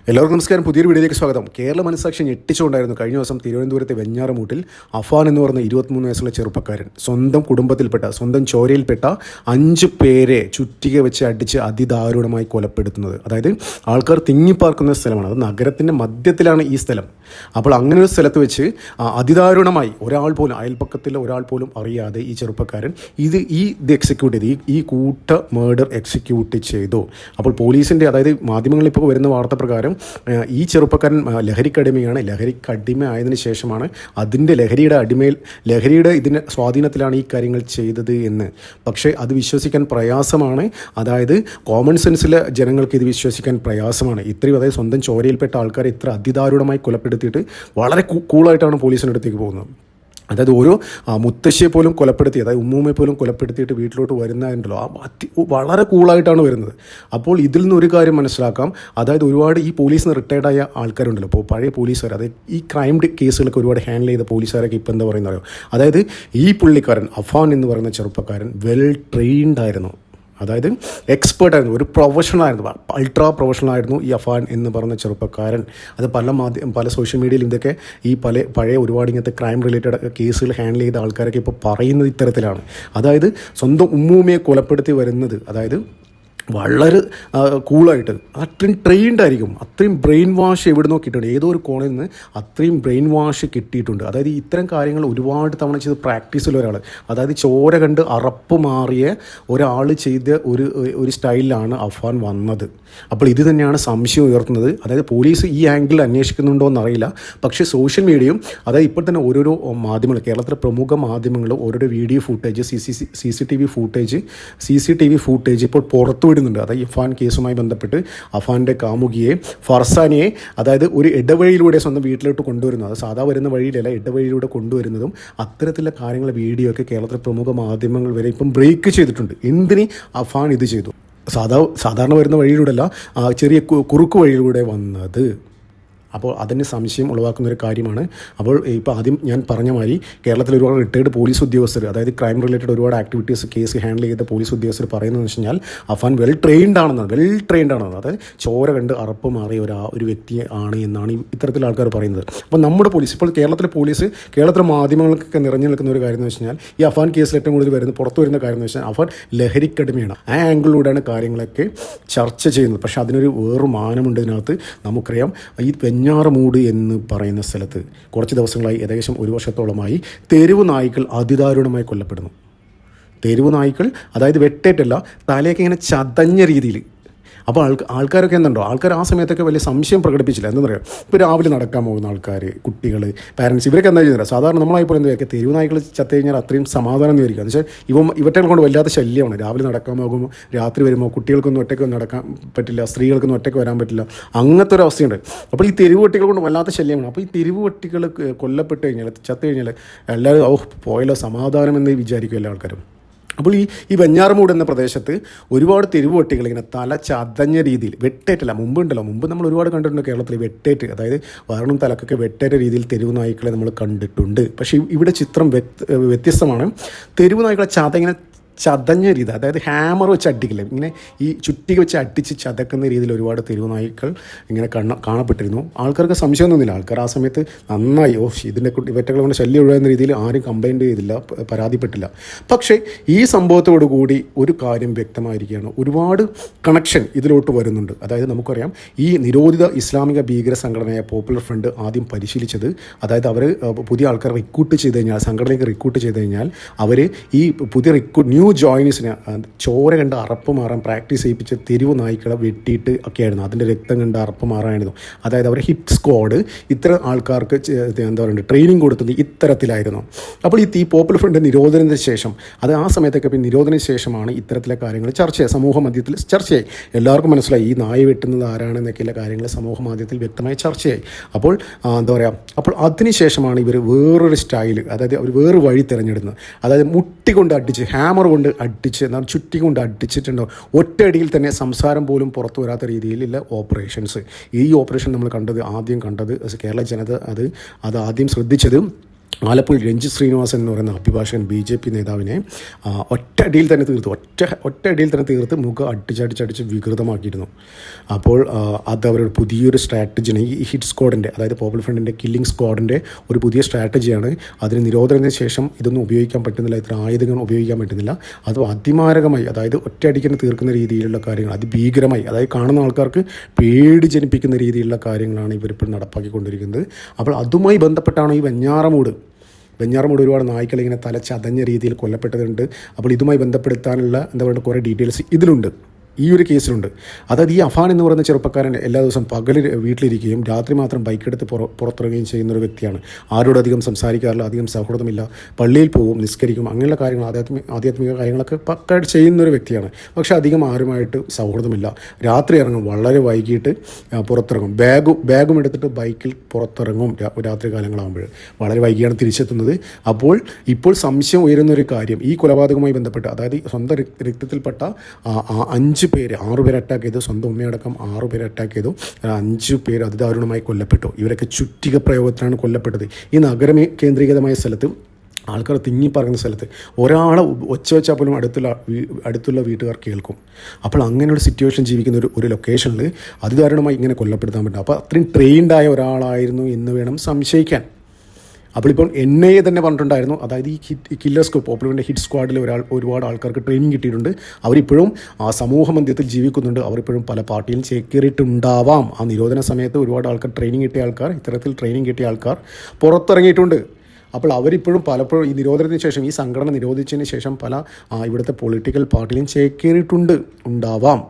എല്ലാവർക്കും നമസ്കാരം. പുതിയൊരു വീഡിയോയിലേക്ക് സ്വാഗതം. കേരള മനസ്സാക്ഷി ഞെട്ടിച്ചുകൊണ്ടായിരുന്നു കഴിഞ്ഞ ദിവസം തിരുവനന്തപുരത്തെ വെഞ്ഞാറമൂട്ടിൽ അഫാൻ എന്ന് പറയുന്ന 23 വയസ്സുള്ള ചെറുപ്പക്കാരൻ സ്വന്തം കുടുംബത്തിൽപ്പെട്ട സ്വന്തം ചോരയിൽപ്പെട്ട 5 പേരെ ചുറ്റിക വെച്ച് അടിച്ച് അതിദാരുണമായി കൊലപ്പെടുത്തുന്നത്. അതായത് ആൾക്കാർ തിങ്ങിപ്പാർക്കുന്ന സ്ഥലമാണ്, അത് നഗരത്തിൻ്റെ മധ്യത്തിലാണ് ഈ സ്ഥലം. അപ്പോൾ അങ്ങനെ ഒരു സ്ഥലത്ത് വെച്ച് അതിദാരുണമായി ഒരാൾ പോലും, അയൽപ്പക്കത്തിലെ ഒരാൾ പോലും അറിയാതെ ഈ ചെറുപ്പക്കാരൻ ഇത് എക്സിക്യൂട്ട് ചെയ്തു, ഈ കൂട്ട മേർഡർ എക്സിക്യൂട്ട് ചെയ്തു. അപ്പോൾ പോലീസിൻ്റെ, അതായത് മാധ്യമങ്ങളിൽ ഇപ്പോൾ വരുന്ന വാർത്ത പ്രകാരം ഈ ചെറുപ്പക്കാരൻ ലഹരിക്കടിമയാണ്. ലഹരിക്കടിമ ആയതിനു ശേഷമാണ് അതിൻ്റെ ലഹരിയുടെ ഇതിൻ്റെ സ്വാധീനത്തിലാണ് ഈ കാര്യങ്ങൾ ചെയ്തത് എന്ന്. പക്ഷേ അത് വിശ്വസിക്കാൻ പ്രയാസമാണ്. അതായത് കോമൺ സെൻസിലെ ജനങ്ങൾക്ക് ഇത് വിശ്വസിക്കാൻ പ്രയാസമാണ്. ഇത്രയും, അതായത് സ്വന്തം ചോരയിൽപ്പെട്ട ആൾക്കാരെ ഇത്ര അതിദാരുണമായി കൊലപ്പെടുത്തിയിട്ട് വളരെ കൂളായിട്ടാണ് പോലീസിൻ്റെ അടുത്തേക്ക് പോകുന്നത്. അതായത് ഓരോ മുത്തശ്ശിയെ പോലും കൊലപ്പെടുത്തി, അതായത് ഉമ്മൂമ്മയെ പോലും കൊലപ്പെടുത്തിയിട്ട് വീട്ടിലോട്ട് വരുന്നതുണ്ടല്ലോ, വളരെ കൂളായിട്ടാണ് വരുന്നത്. അപ്പോൾ ഇതിൽ നിന്ന് ഒരു കാര്യം മനസ്സിലാക്കാം. അതായത് ഒരുപാട് ഈ പോലീസിൽ നിന്ന് റിട്ടയർഡായ ആൾക്കാരുണ്ടല്ലോ, ഇപ്പോൾ പഴയ പോലീസുകാർ, അതായത് ഈ ക്രൈം കേസുകളൊക്കെ ഒരുപാട് ഹാൻഡിൽ ചെയ്ത പോലീസുകാരൊക്കെ ഇപ്പോൾ എന്താ പറയുന്നത്, അതായത് ഈ പുള്ളിക്കാരൻ അഫാൻ എന്ന് പറയുന്ന ചെറുപ്പക്കാരൻ വെൽ ട്രെയിൻഡ് ആയിരുന്നു. അതായത് എക്സ്പേർട്ടായിരുന്നു, ഒരു പ്രൊഫഷണലായിരുന്നു, അൾട്രാ പ്രൊഫഷണലായിരുന്നു ഈ അഫാൻ എന്ന് പറയുന്ന ചെറുപ്പക്കാരൻ. അത് പല സോഷ്യൽ മീഡിയയിൽ ഇതൊക്കെ ഈ പഴയ ഒരുപാട് ഇങ്ങനത്തെ ക്രൈം റിലേറ്റഡ് കേസുകൾ ഹാൻഡിൽ ചെയ്ത ആൾക്കാരൊക്കെ ഇപ്പോൾ പറയുന്നത് ഇത്തരത്തിലാണ്. അതായത് സ്വന്തം ഉമ്മൂമ്മയെ കൊലപ്പെടുത്തി വരുന്നത്, അതായത് വളരെ കൂളായിട്ട്, അത്രയും ട്രെയിൻഡ് ആയിരിക്കും. അത്രയും ബ്രെയിൻ വാഷ് എവിടെ നിന്ന് കിട്ടിയിട്ടുണ്ട്, ഏതോ ഒരു കോണിൽ നിന്ന് അത്രയും ബ്രെയിൻ വാഷ് കിട്ടിയിട്ടുണ്ട്. അതായത് ഇത്തരം കാര്യങ്ങൾ ഒരുപാട് തവണ ചെയ്ത് പ്രാക്ടീസിൽ ഒരാൾ, അതായത് ചോര കണ്ട് അറപ്പ് മാറിയ ഒരാൾ ചെയ്ത ഒരു സ്റ്റൈലിലാണ് അഫാൻ വന്നത്. അപ്പോൾ ഇത് തന്നെയാണ് സംശയം ഉയർത്തുന്നത്. അതായത് പോലീസ് ഈ ആംഗിളിൽ അന്വേഷിക്കുന്നുണ്ടോ എന്നറിയില്ല. പക്ഷേ സോഷ്യൽ മീഡിയയും, അതായത് ഇപ്പോൾ തന്നെ ഓരോരോ മാധ്യമങ്ങൾ, കേരളത്തിലെ പ്രമുഖ മാധ്യമങ്ങൾ ഓരോരോ video footage, C C T V footage ഇപ്പോൾ പുറത്തുവിടുന്നുണ്ട്. അതായത് അഫാൻ കേസുമായി ബന്ധപ്പെട്ട് അഫാൻ്റെ കാമുകിയെ, ഫർസാനിയെ, അതായത് ഒരു ഇടവഴിയിലൂടെ സ്വന്തം വീട്ടിലോട്ട് കൊണ്ടുവരുന്നത്, അത് സാധാ വരുന്ന വഴിയിലല്ല, ഇടവഴിയിലൂടെ കൊണ്ടുവരുന്നതും അത്തരത്തിലുള്ള കാര്യങ്ങൾ വീഡിയോ ഒക്കെ കേരളത്തിലെ പ്രമുഖ മാധ്യമങ്ങൾ വരെ ഇപ്പം ബ്രേക്ക് ചെയ്തിട്ടുണ്ട്. എന്തിന് അഫാൻ ഇത് ചെയ്തു? സാധാരണ വരുന്ന വഴിയിലൂടെയല്ല, ചെറിയ കുറുക്ക് വഴിയിലൂടെ വന്നത്. അപ്പോൾ അതിന് സംശയം ഉളവാക്കുന്നൊരു കാര്യമാണ്. അപ്പോൾ ഇപ്പോൾ ആദ്യം ഞാൻ പറഞ്ഞ മാതിരി കേരളത്തിൽ ഒരുപാട് റിട്ടയർഡ് പോലീസ് ഉദ്യോഗസ്ഥർ, അതായത് ക്രൈം റിലേറ്റഡ് ഒരുപാട് ആക്ടിവിറ്റീസ് കേസ് ഹാൻഡിൽ ചെയ്ത പോലീസ് ഉദ്യോഗസ്ഥർ പറയുന്നതെന്ന് വെച്ച് കഴിഞ്ഞാൽ അഫാൻ വെൽ ട്രെയിൻഡ് ആണെന്നാണ്. അതായത് ചോര കണ്ട് അറപ്പ് മാറിയ ഒരു വ്യക്തി ആണ് എന്നാണ് ഇത്തരത്തിലുള്ള ആൾക്കാർ പറയുന്നത്. അപ്പോൾ നമ്മുടെ പോലീസ്, ഇപ്പോൾ കേരളത്തിലെ മാധ്യമങ്ങൾക്കൊക്കെ നിറഞ്ഞു നിൽക്കുന്ന ഒരു കാര്യം എന്ന് വെച്ച് കഴിഞ്ഞാൽ ഈ അഫാൻ കേസിൽ ഏറ്റവും കൂടുതൽ പുറത്തു വരുന്ന കാര്യം എന്ന് വെച്ചാൽ അഫാൻ ലഹരിക്കടിമയാണ്. ആ ആംഗിളിലൂടെയാണ് കാര്യങ്ങളൊക്കെ ചർച്ച ചെയ്യുന്നത്. പക്ഷേ അതിനൊരു വേറൊരു മാനമുണ്ട് ഇതിനകത്ത്. നമുക്കറിയാം, ഈ വെഞ്ഞാറമൂട് എന്ന് പറയുന്ന സ്ഥലത്ത് കുറച്ച് ദിവസങ്ങളായി, ഏകദേശം 1 വർഷത്തോളമായി തെരുവ് നായ്ക്കൾ അതിദാരുണമായി കൊല്ലപ്പെടുന്നു. തെരുവ് നായ്ക്കൾ, അതായത് വെട്ടേറ്റല്ല, തലയൊക്കെ ഇങ്ങനെ ചതഞ്ഞ രീതിയിൽ. അപ്പോൾ ആൾക്കാരൊക്കെ എന്തുണ്ടോ, ആൾക്കാർ ആ സമയത്തൊക്കെ വലിയ സംശയം പ്രകടിപ്പിച്ചില്ല. എന്താ പറയുക, ഇപ്പോൾ രാവിലെ നടക്കാൻ പോകുന്ന ആൾക്കാർ, കുട്ടികൾ, പാരൻസ്, ഇവരൊക്കെ എന്താ ചെയ്യുന്നില്ല. സാധാരണ നമ്മളായിപ്പോൾ എന്താ പറയുക, തെരുവ് നായ്ക്കൾ ചത്തു കഴിഞ്ഞാൽ അത്രയും സമാധാനം എന്ന് വിചാരിക്കുക. എന്ന് വെച്ചാൽ ഇവറ്റകളെ കൊണ്ട് വല്ലാത്ത ശല്യമാണ്. രാവിലെ നടക്കാൻ പോകുമ്പോൾ, രാത്രി വരുമ്പോൾ കുട്ടികൾക്കൊന്നും ഒറ്റയ്ക്ക് നടക്കാൻ പറ്റില്ല, സ്ത്രീകൾക്കൊന്നും ഒറ്റയ്ക്ക് വരാൻ പറ്റില്ല, അങ്ങനത്തെ ഒരു അവസ്ഥയുണ്ട്. അപ്പോൾ ഈ തെരുവ് പട്ടികൾ കൊണ്ട് വല്ലാത്ത ശല്യമാണ്. അപ്പോൾ ഈ തെരുവ് പട്ടികൾ കൊല്ലപ്പെട്ട് കഴിഞ്ഞാൽ, ചത്തു കഴിഞ്ഞാൽ എല്ലാവരും പോയല്ലോ സമാധാനം എന്ന് വിചാരിക്കും എല്ലാ ആൾക്കാരും. അപ്പോൾ ഈ വെഞ്ഞാറമൂട് എന്ന പ്രദേശത്ത് ഒരുപാട് തെരുവ് പട്ടികൾ ഇങ്ങനെ തല ചതഞ്ഞ രീതിയിൽ, വെട്ടേറ്റല്ല, മുമ്പ് നമ്മൾ ഒരുപാട് കണ്ടിട്ടുണ്ട് കേരളത്തിൽ വെട്ടേറ്റ്, അതായത് വയറിനും തലക്കൊക്കെ വെട്ടേറ്റ രീതിയിൽ തെരുവ് നായ്ക്കളെ നമ്മൾ കണ്ടിട്ടുണ്ട്. പക്ഷേ ഇവിടെ ചിത്രം വ്യത്യസ്തമാണ്. തെരുവ് നായ്ക്കളെ ഇങ്ങനെ ചതഞ്ഞ രീതി, അതായത് ഹാമർ വെച്ച് അടിക്കില്ല, ഇങ്ങനെ ഈ ചുറ്റിക വെച്ച് അടിച്ച് ചതക്കുന്ന രീതിയിൽ ഒരുപാട് തെരുവ് നായ്ക്കൾ ഇങ്ങനെ കാണപ്പെട്ടിരുന്നു. ആൾക്കാർക്ക് സംശയമൊന്നുമില്ല. ആൾക്കാർ ആ സമയത്ത് നന്നായി ഇതിൻ്റെ ഇവറ്റകളെ കൊണ്ട് ശല്യം ഒഴിവാകുന്ന രീതിയിൽ ആരും കംപ്ലൈൻറ്റ് ചെയ്തില്ല, പരാതിപ്പെട്ടില്ല. പക്ഷേ ഈ സംഭവത്തോടുകൂടി ഒരു കാര്യം വ്യക്തമായിരിക്കുകയാണ്, ഒരുപാട് കണക്ഷൻ ഇതിലോട്ട് വരുന്നുണ്ട്. അതായത് നമുക്കറിയാം, ഈ നിരോധിത ഇസ്ലാമിക ഭീകര സംഘടനയായ പോപ്പുലർ ഫ്രണ്ട് ആദ്യം പരിശീലിച്ചത്, അതായത് അവർ പുതിയ ആൾക്കാർ റിക്രൂട്ട് ചെയ്ത് കഴിഞ്ഞാൽ, സംഘടനയ്ക്ക് റിക്രൂട്ട് ചെയ്ത് കഴിഞ്ഞാൽ അവർ ഈ പുതിയ ന്യൂ ജോയിനീസിനെ ചോര കണ്ട് അറപ്പ് മാറാൻ പ്രാക്ടീസ് ചെയ്യിപ്പിച്ച് തെരുവ് നായ്ക്കളെ വെട്ടിയിട്ട് ഒക്കെയായിരുന്നു. അതിൻ്റെ രക്തം കണ്ട് അറപ്പ് മാറാനായിരുന്നു. അതായത് അവർ ഹിറ്റ് സ്ക്വാഡ് ഇത്തരം ആൾക്കാർക്ക് എന്താ പറയുക ട്രെയിനിങ് കൊടുത്തത് ഇത്തരത്തിലായിരുന്നു. അപ്പോൾ ഈ പോപ്പുലർ ഫ്രണ്ട് നിരോധനത്തിന് ശേഷം, അത് ആ സമയത്തൊക്കെ നിരോധനത്തിന് ശേഷമാണ് ഇത്തരത്തിലെ കാര്യങ്ങൾ ചർച്ചയായി, സമൂഹ മധ്യത്തിൽ ചർച്ചയായി. എല്ലാവർക്കും മനസ്സിലായി ഈ നായ വെട്ടുന്നത് ആരാണെന്നൊക്കെയുള്ള കാര്യങ്ങൾ സമൂഹ മാധ്യമത്തിൽ വ്യക്തമായി ചർച്ചയായി. അപ്പോൾ എന്താ പറയുക, അപ്പോൾ അതിനുശേഷമാണ് ഇവർ വേറൊരു സ്റ്റൈൽ, അതായത് അവർ വേറൊരു വഴി തിരഞ്ഞെടുക്കുന്നത്. അതായത് മുട്ടി കൊണ്ട് അടിച്ച്, ഹാമർ കൊണ്ട് അടിച്ച്, ചുറ്റി കൊണ്ട് അടിച്ചിട്ടുണ്ടോ, ഒറ്റയടിയിൽ തന്നെ സംസാരം പോലും പുറത്തു വരാത്ത രീതിയിലുള്ള ഓപ്പറേഷൻസ്. ഈ ഓപ്പറേഷൻ നമ്മൾ ആദ്യം കണ്ടത് കേരള ജനത അത് ആദ്യം ശ്രദ്ധിച്ചത് ആലപ്പുഴ രഞ്ജിത്ത് ശ്രീനിവാസൻ എന്ന് പറയുന്ന അഭിഭാഷകൻ BJP നേതാവിനെ ഒറ്റ അടിയിൽ തന്നെ തീർത്ത് മുഖം അടിച്ചടിച്ച് വികൃതമാക്കിയിരുന്നു. അപ്പോൾ അത് അവരുടെ പുതിയൊരു സ്ട്രാറ്റജിയാണ്. ഈ ഹിറ്റ് സ്ക്വാഡിൻ്റെ, അതായത് പോപ്പുലർ ഫ്രണ്ടിൻ്റെ കില്ലിംഗ് സ്ക്വാഡിൻ്റെ ഒരു പുതിയ സ്ട്രാറ്റജിയാണ്. അതിന് നിരോധനത്തിന് ശേഷം ഇതൊന്നും ഉപയോഗിക്കാൻ പറ്റുന്നില്ല, ഇത്ര ആയുധങ്ങൾ ഉപയോഗിക്കാൻ പറ്റുന്നില്ല. അത് അതിമാരകമായി, അതായത് ഒറ്റയടിക്ക് തന്നെ തീർക്കുന്ന രീതിയിലുള്ള കാര്യങ്ങൾ, അതിഭീകരമായി, അതായത് കാണുന്ന ആൾക്കാർക്ക് പേടി ജനിപ്പിക്കുന്ന രീതിയിലുള്ള കാര്യങ്ങളാണ് ഇവരിപ്പോൾ നടപ്പാക്കിക്കൊണ്ടിരിക്കുന്നത്. അപ്പോൾ അതുമായി ബന്ധപ്പെട്ടാണ് ഈ വെഞ്ഞാറമൂട് ഒരുപാട് നായ്ക്കൾ ഇങ്ങനെ തലച്ചതഞ്ഞ രീതിയിൽ കൊല്ലപ്പെട്ടതുണ്ട്. അപ്പോൾ ഇതുമായി ബന്ധപ്പെടുത്താനുള്ള എന്താ പറയുക കുറേ ഡീറ്റെയിൽസ് ഇതിലുണ്ട്, ഈ ഒരു കേസിലുണ്ട്. അതായത് ഈ അഫാൻ എന്ന് പറയുന്ന ചെറുപ്പക്കാരൻ എല്ലാ ദിവസവും പകൽ വീട്ടിലിരിക്കുകയും രാത്രി മാത്രം ബൈക്കെടുത്ത് പുറത്തിറങ്ങുകയും ചെയ്യുന്നൊരു വ്യക്തിയാണ്. ആരോടധികം സംസാരിക്കാറില്ല, അധികം സൗഹൃദമില്ല, പള്ളിയിൽ പോകും, നിസ്കരിക്കും, അങ്ങനെയുള്ള കാര്യങ്ങൾ, ആധ്യാത്മിക കാര്യങ്ങളൊക്കെ പക്കായിട്ട് ചെയ്യുന്നൊരു വ്യക്തിയാണ്. പക്ഷേ അധികം ആരുമായിട്ട് സൗഹൃദമില്ല. രാത്രി ഇറങ്ങും, വളരെ വൈകിട്ട് പുറത്തിറങ്ങും, ബാഗും എടുത്തിട്ട് ബൈക്കിൽ പുറത്തിറങ്ങും രാത്രി കാലങ്ങളാകുമ്പോൾ. വളരെ വൈകിയാണ് തിരിച്ചെത്തുന്നത്. അപ്പോൾ ഇപ്പോൾ സംശയം ഉയരുന്നൊരു കാര്യം, ഈ കൊലപാതകവുമായി ബന്ധപ്പെട്ട്, അതായത് സ്വന്തം രക്തത്തിൽപ്പെട്ട 5 പേര്, 6 പേര് അറ്റാക്ക് ചെയ്തു, സ്വന്തം ഉമ്മയടക്കം 6 പേര് അറ്റാക്ക് ചെയ്തു, 5 പേര് അതിദാരുണമായി കൊല്ലപ്പെട്ടു. ഇവരൊക്കെ ചുറ്റിക പ്രയോഗത്തിലാണ് കൊല്ലപ്പെട്ടത്. ഈ നഗരം കേന്ദ്രീകൃതമായ സ്ഥലത്ത്, ആൾക്കാർ തിങ്ങിപ്പറങ്ങുന്ന സ്ഥലത്ത് ഒരാളെ ഒച്ച വെച്ചാൽ പോലും അടുത്തുള്ള വീട്ടുകാർ കേൾക്കും. അപ്പോൾ അങ്ങനെയുള്ള സിറ്റുവേഷൻ ജീവിക്കുന്ന ഒരു ലൊക്കേഷനിൽ അതിദാരുണമായി ഇങ്ങനെ കൊല്ലപ്പെടുത്താൻ പറ്റും. അപ്പോൾ അത്രയും ട്രെയിൻഡായ ഒരാളായിരുന്നു എന്ന് വേണം സംശയിക്കാൻ. അപ്പോൾ ഇപ്പോൾ NIA തന്നെ പറഞ്ഞിട്ടുണ്ടായിരുന്നു, അതായത് ഈ കില്ലർ സ്ക്വാഡ്, പോപ്പുലറിൻ്റെ ഹിറ്റ് സ്ക്വാഡിൽ ഒരുപാട് ആൾക്കാർക്ക് ട്രെയിനിങ് കിട്ടിയിട്ടുണ്ട്. അവരിപ്പോഴും ആ സമൂഹ മധ്യത്തിൽ ജീവിക്കുന്നുണ്ട്. അവരിപ്പോഴും പല പാർട്ടിയിലും ചേക്കേറിയിട്ടുണ്ടാവാം. ആ നിരോധന സമയത്ത് ഒരുപാട് ആൾക്കാർ ഇത്തരത്തിൽ ട്രെയിനിങ് കിട്ടിയ ആൾക്കാർ പുറത്തിറങ്ങിയിട്ടുണ്ട്. അപ്പോൾ അവരിപ്പോഴും പലപ്പോഴും ഈ നിരോധനത്തിന് ശേഷം, ഈ സംഘടന നിരോധിച്ചതിന് ശേഷം പല ഇവിടുത്തെ പൊളിറ്റിക്കൽ പാർട്ടിയിലും ഉണ്ടാവാം.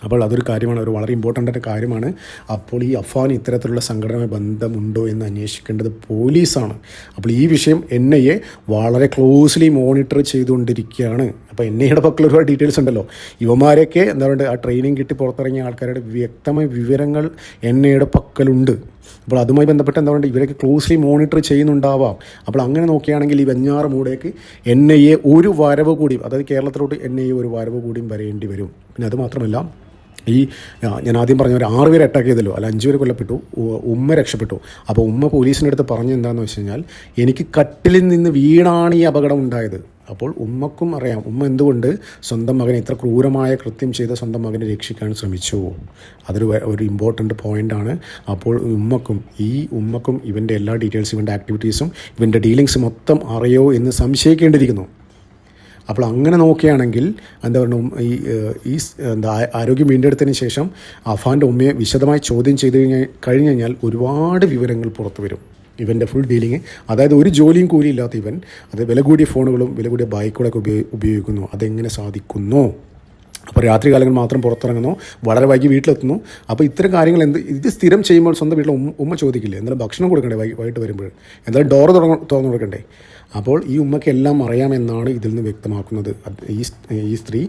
അപ്പോൾ അതൊരു കാര്യമാണ്, ഒരു വളരെ ഇമ്പോർട്ടൻ്റ് കാര്യമാണ്. അപ്പോൾ ഈ അഫാൻ ഇത്തരത്തിലുള്ള സംഘടനയുമായി ബന്ധമുണ്ടോ എന്ന് അന്വേഷിക്കേണ്ടത് പോലീസാണ്. അപ്പോൾ ഈ വിഷയം NIA വളരെ ക്ലോസ്ലി മോണിറ്റർ ചെയ്തുകൊണ്ടിരിക്കുകയാണ്. അപ്പോൾ NIAയുടെ പക്കൽ ഒരുപാട് ഡീറ്റെയിൽസ് ഉണ്ടല്ലോ. ഇവന്മാരെയൊക്കെ എന്താ പറയുക, ആ ട്രെയിനിങ് കിട്ടി പുറത്തിറങ്ങിയ ആൾക്കാരുടെ വ്യക്തമായ വിവരങ്ങൾ NIAയുടെ പക്കലുണ്ട്. അപ്പോൾ അതുമായി ബന്ധപ്പെട്ട് എന്താ പറയുക, ഇവരൊക്കെ ക്ലോസ്ലി മോണിറ്റർ ചെയ്യുന്നുണ്ടാവാം. അപ്പോൾ അങ്ങനെ നോക്കുകയാണെങ്കിൽ ഈ വെഞ്ഞാറമൂടേക്ക് NIA ഒരു വരവ് കൂടി, അതായത് കേരളത്തിലോട്ട് NIA ഒരു വരവ് കൂടിയും വരേണ്ടി വരും. പിന്നെ അത് മാത്രമല്ല, ഞാൻ ആദ്യം പറഞ്ഞ ഒരു 6 പേര് അറ്റാക്ക് ചെയ്തല്ലോ, അല്ല 5 പേര് കൊല്ലപ്പെട്ടു, ഉമ്മ രക്ഷപ്പെട്ടു. അപ്പോൾ ഉമ്മ പോലീസിൻ്റെ അടുത്ത് പറഞ്ഞു എന്താണെന്ന് വെച്ച് കഴിഞ്ഞാൽ, എനിക്ക് കട്ടിലിൽ നിന്ന് വീണാണ് ഈ അപകടം ഉണ്ടായത്. അപ്പോൾ ഉമ്മക്കും അറിയാം ഉമ്മ എന്തുകൊണ്ട് സ്വന്തം മകനെ ഇത്ര ക്രൂരമായ കൃത്യം ചെയ്ത സ്വന്തം മകനെ രക്ഷിക്കാൻ ശ്രമിച്ചു. അതൊരു ഇമ്പോർട്ടൻ്റ് പോയിൻ്റാണ്. അപ്പോൾ ഉമ്മക്കും ഇവൻ്റെ എല്ലാ ഡീറ്റെയിൽസും, ഇവൻ്റെ ആക്ടിവിറ്റീസും, ഇവൻ്റെ ഡീലിങ്സ് മൊത്തം അറിയോ എന്ന് സംശയിക്കേണ്ടിയിരിക്കുന്നു. അപ്പോൾ അങ്ങനെ നോക്കുകയാണെങ്കിൽ എന്താ പറയുക, ഈ ആരോഗ്യം വീണ്ടെടുത്തതിന് ശേഷം അഫാൻ്റെ ഉമ്മയെ വിശദമായി ചോദ്യം ചെയ്ത് കഴിഞ്ഞ് കഴിഞ്ഞാൽ ഒരുപാട് വിവരങ്ങൾ പുറത്തു വരും. ഇവൻ്റെ ഫുൾ ഡീലിങ്, അതായത് ഒരു ജോലിയും കൂലിയില്ലാത്ത ഇവൻ അത് വില കൂടിയ ഫോണുകളും വില കൂടിയ ബൈക്കുകളൊക്കെ ഉപയോഗിക്കുന്നു. അതെങ്ങനെ സാധിക്കുന്നു? അപ്പോൾ രാത്രി കാലങ്ങൾ മാത്രം പുറത്തിറങ്ങുന്നു, വളരെ വൈകി വീട്ടിലെത്തുന്നു. അപ്പോൾ ഇത്തരം കാര്യങ്ങൾ ഇത് സ്ഥിരം ചെയ്യുമ്പോൾ സ്വന്തം വീട്ടിൽ ഉമ്മ ചോദിക്കില്ലേ, എന്തായാലും ഭക്ഷണം കൊടുക്കണ്ടേ വൈകിട്ട് വരുമ്പോൾ, എന്തായാലും ഡോർ തുറന്നു കൊടുക്കണ്ടേ? അപ്പോൾ ഈ ഉമ്മയ്ക്ക് എല്ലാം അറിയാമെന്നാണ് ഇതിൽ നിന്ന് വ്യക്തമാക്കുന്നത്. ഈ സ്ത്രീ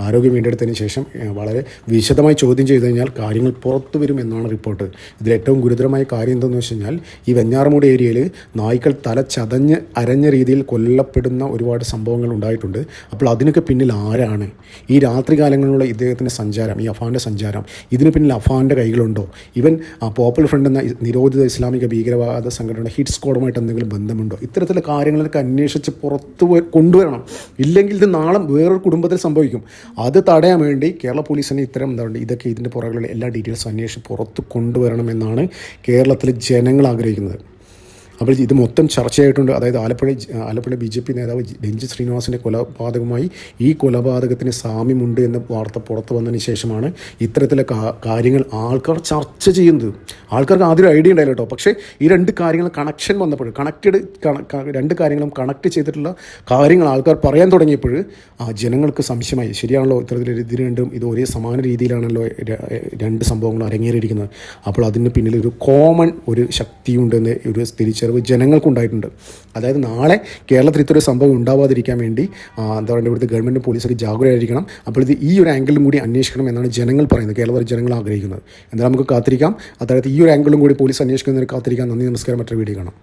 ആരോഗ്യം വീണ്ടെടുത്തതിന് ശേഷം വളരെ വിശദമായി ചോദ്യം ചെയ്തു കഴിഞ്ഞാൽ കാര്യങ്ങൾ പുറത്തു വരുമെന്നാണ് റിപ്പോർട്ട്. ഇതിൽ ഏറ്റവും ഗുരുതരമായ കാര്യം എന്താണെന്ന് വെച്ച് കഴിഞ്ഞാൽ, ഈ വെഞ്ഞാറമൂട് ഏരിയയിൽ നായ്ക്കൾ തല അരഞ്ഞ രീതിയിൽ കൊല്ലപ്പെടുന്ന ഒരുപാട് സംഭവങ്ങൾ ഉണ്ടായിട്ടുണ്ട്. അപ്പോൾ അതിനൊക്കെ പിന്നിൽ ആരാണ്? ഈ രാത്രി കാലങ്ങളിലുള്ള ഇദ്ദേഹത്തിൻ്റെ സഞ്ചാരം, ഈ അഫാൻ്റെ സഞ്ചാരം, ഇതിന് പിന്നിൽ അഫാൻ്റെ കൈകളുണ്ടോ? ഇവൻ പോപ്പുലർ ഫ്രണ്ട് എന്ന നിരോധിത ഇസ്ലാമിക ഭീകരവാദ സംഘടനയുടെ ഹിറ്റ് സ്ക്വാഡുമായിട്ട് എന്തെങ്കിലും ബന്ധമുണ്ടോ? ഇത്തരത്തിലുള്ള കാര്യങ്ങൾ അന്വേഷിച്ച് പുറത്ത് കൊണ്ടുവരണം. ഇല്ലെങ്കിൽ ഇത് നാളെ വേറൊരു കുടുംബത്തിൽ സംഭവിക്കും. അത് തടയാൻ വേണ്ടി കേരള പോലീസിന് ഇതൊക്കെ ഇതിൻ്റെ പുറകിലുള്ള എല്ലാ ഡീറ്റെയിൽസും അന്വേഷിച്ച് പുറത്ത് കൊണ്ടുവരണമെന്നാണ് കേരളത്തിലെ ജനങ്ങൾ ആഗ്രഹിക്കുന്നത്. അപ്പോൾ ഇത് മൊത്തം ചർച്ചയായിട്ടുണ്ട്. അതായത് ആലപ്പുഴ BJP നേതാവ് രഞ്ജിത്ത് ശ്രീനിവാസിൻ്റെ കൊലപാതകമായി ഈ കൊലപാതകത്തിന് സാമ്യമുണ്ട് എന്ന വാർത്ത പുറത്തു വന്നതിന് ശേഷമാണ് ഇത്തരത്തിലെ കാര്യങ്ങൾ ആൾക്കാർ ചർച്ച ചെയ്യുന്നത്. ആൾക്കാർക്ക് ആദ്യം ഐഡിയ ഉണ്ടായില്ല കേട്ടോ. പക്ഷേ ഈ രണ്ട് കാര്യങ്ങൾ കണക്ഷൻ വന്നപ്പോൾ, രണ്ട് കാര്യങ്ങളും കണക്ട് ചെയ്തിട്ടുള്ള കാര്യങ്ങൾ ആൾക്കാർ പറയാൻ തുടങ്ങിയപ്പോൾ ജനങ്ങൾക്ക് സംശയമായി. ശരിയാണല്ലോ, ഇത്തരത്തിൽ ഇത് ഒരേ സമാന രീതിയിലാണല്ലോ രണ്ട് സംഭവങ്ങളും അരങ്ങേറിയിരിക്കുന്നത്. അപ്പോൾ അതിന് പിന്നിൽ ഒരു കോമൺ ഒരു ശക്തിയുണ്ടെന്ന് ഒരു തിരിച്ചറിവ് ജനങ്ങൾക്കുണ്ടായിട്ടുണ്ട്. അതായത് നാളെ കേരളത്തിൽ ഇത്തരം സംഭവം ഉണ്ടാവാതിരിക്കാൻ വേണ്ടി എന്താ പറയുക, ഇവിടുത്തെ ഗവൺമെൻറ് പോലീസൊക്കെ ജാഗ്രതയായിരിക്കണം. അപ്പോൾ ഇത് ഈ ഒരു ആംഗിളും കൂടി അന്വേഷിക്കണം എന്നാണ് ജനങ്ങൾ പറയുന്നത്, കേരളത്തിലെ ജനങ്ങൾ ആഗ്രഹിക്കുന്നത്. എന്തായാലും നമുക്ക് കാത്തിരിക്കാം. അതായത് ഈ ഒരു ആംഗിളും കൂടി പോലീസ് അന്വേഷിക്കുന്നതിന് കാത്തിരിക്കാം. നന്ദി, നമസ്കാരം. മറ്റൊരു വീഡിയോ കാണാം.